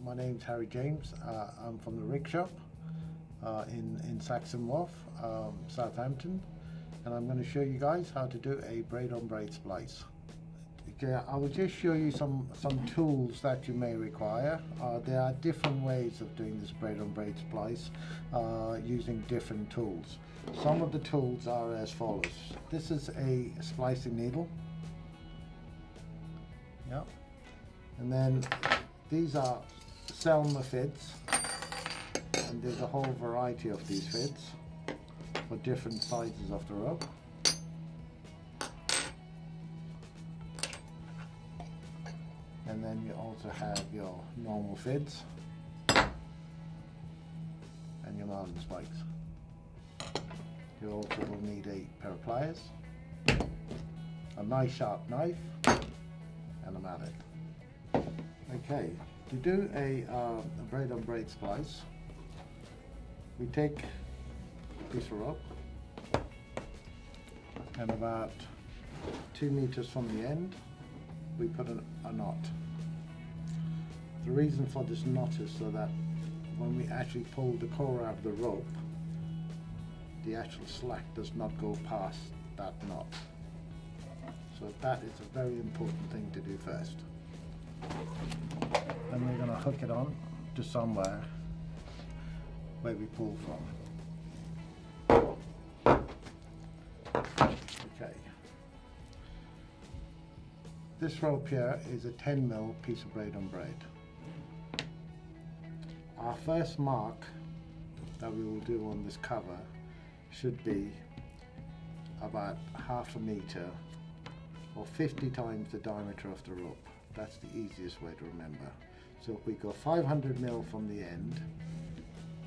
My name's Harry James. I'm from the Rig Shop in Saxon Wharf, Southampton, and I'm going to show you guys how to do a braid-on-braid splice. Okay, I will just show you some tools that you may require. There are different ways of doing this braid-on-braid splice using different tools. Some of the tools are as follows. This is a splicing needle. Yep. And then these are Selma fids, and there's a whole variety of these fids for different sizes of the rope. And then you also have your normal fids and your Marlin spikes. You also will need a pair of pliers, a nice sharp knife, and a mallet. Okay, to do a braid-on-braid splice, we take a piece of rope and about 2 meters from the end we put a knot. The reason for this knot is so that when we actually pull the core out of the rope, the actual slack does not go past that knot. So that is a very important thing to do first. Then we're going to hook it on to somewhere where we pull from. Okay. This rope here is a 10mm piece of braid-on-braid. Our first mark that we will do on this cover should be about 1/2 meter or 50 times the diameter of the rope. That's the easiest way to remember. So if we go 500mm from the end,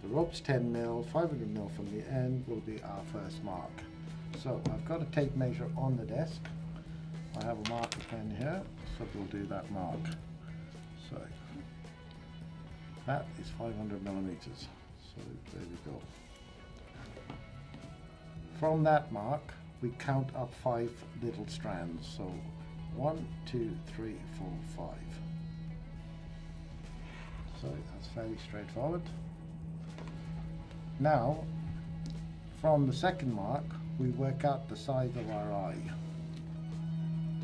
the rope's 10mm, 500mm from the end will be our first mark. So I've got a tape measure on the desk. I have a marker pen here, so we'll do that mark. So that is 500mm. So there we go. From that mark, we count up 5 little strands. So 1, 2, 3, 4, 5. So that's fairly straightforward. Now, from the second mark, we work out the size of our eye.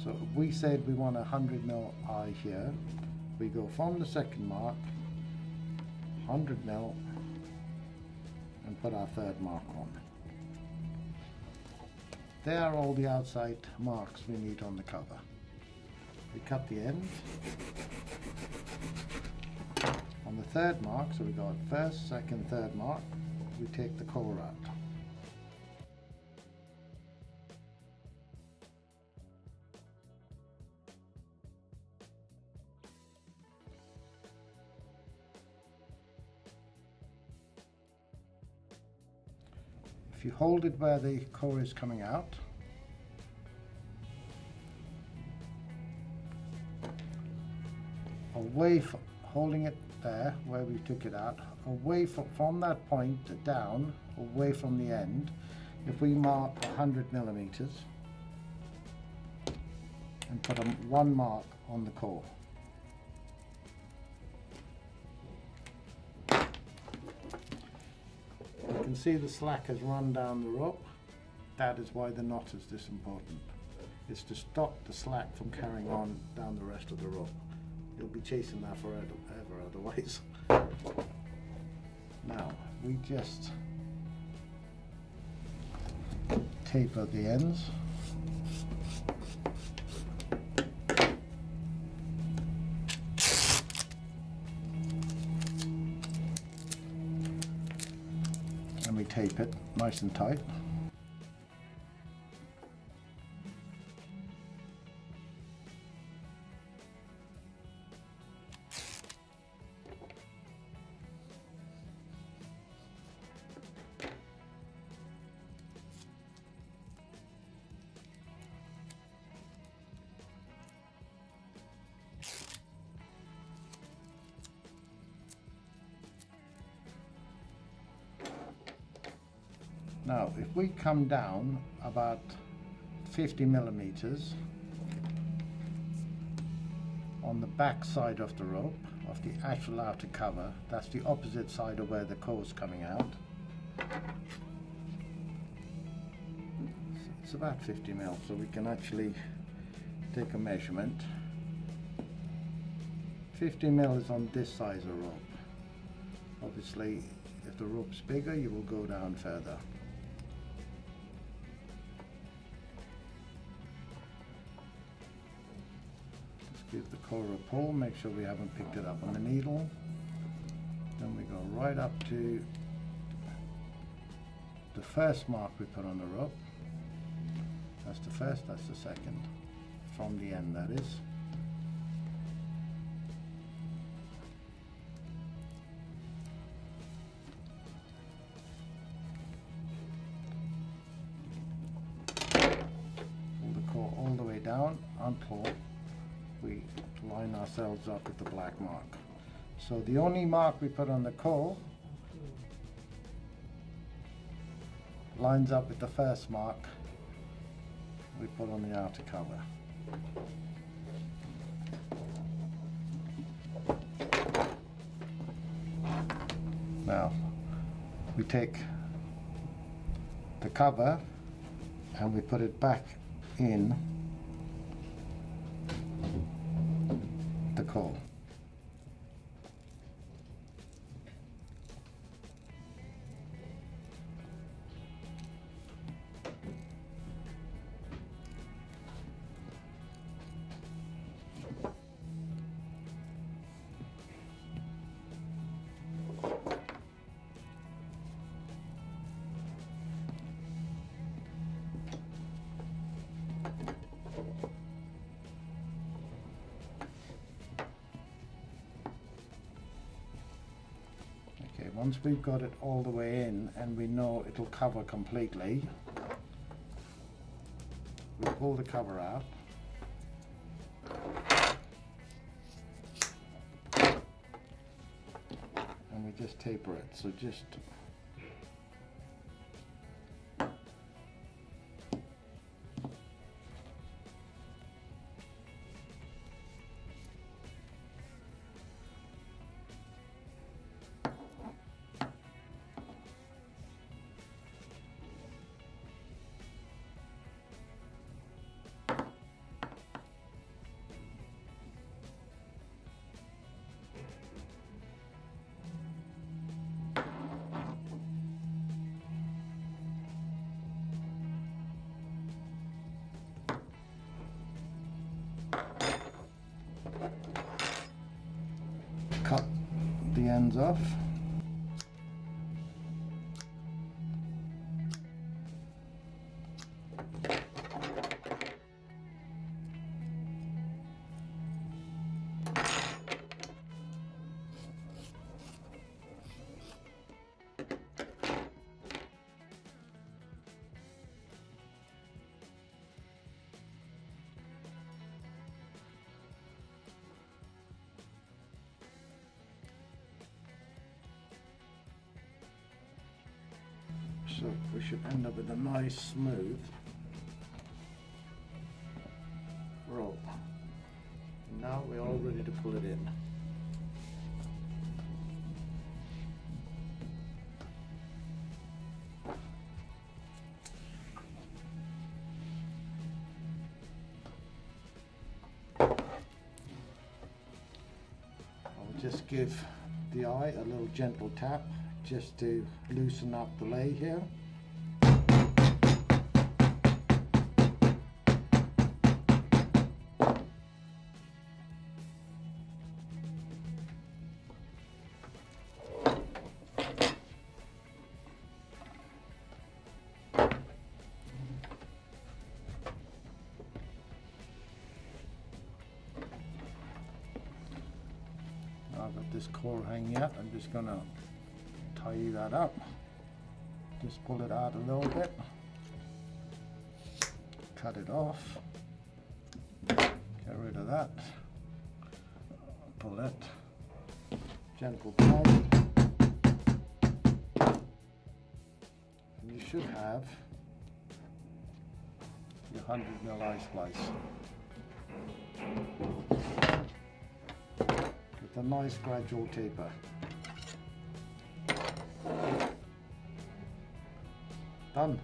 So we said we want a 100mm eye here. We go from the second mark, 100mm, and put our third mark on. There are all the outside marks we need on the cover. We cut the ends. On the third mark, so we got first, second, third mark, we take the core out. If you hold it where the core is coming out, away from holding it there where we took it out, away from that point down, away from the end, if we mark 100mm and put one mark on the core. You can see the slack has run down the rope. That is why the knot is this important. It's to stop the slack from carrying on down the rest of the rope. You'll be chasing that forever otherwise. Now, we just taper the ends. And we tape it nice and tight. Now, if we come down about 50mm on the back side of the rope, of the actual outer cover. That's the opposite side of where the core is coming out. It's about 50 mil, so we can actually take a measurement. 50 mil is on this size of rope. Obviously, if the rope's bigger, you will go down further. Just give the core a pull, make sure we haven't picked it up on the needle. Then we go right up to the first mark we put on the rope. That's the first, that's the second. From the end, that is. Pull the core all the way down until we line ourselves up with the black mark. So the only mark we put on the core lines up with the first mark we put on the outer cover. Now we take the cover and we put it back in the core. Once we've got it all the way in and we know it'll cover completely, we pull the cover out and we just taper it. So just cut the ends off. So we should end up with a nice smooth rope. Now we're all ready to pull it in. I'll just give the eye a little gentle tap just to loosen up the lay here. Now I've got this core hanging out, I'm just going to tidy that up. Just pull it out a little bit, cut it off, get rid of that, pull it, gentle pull, and you should have your 100mm eye splice. With a nice gradual taper. Done.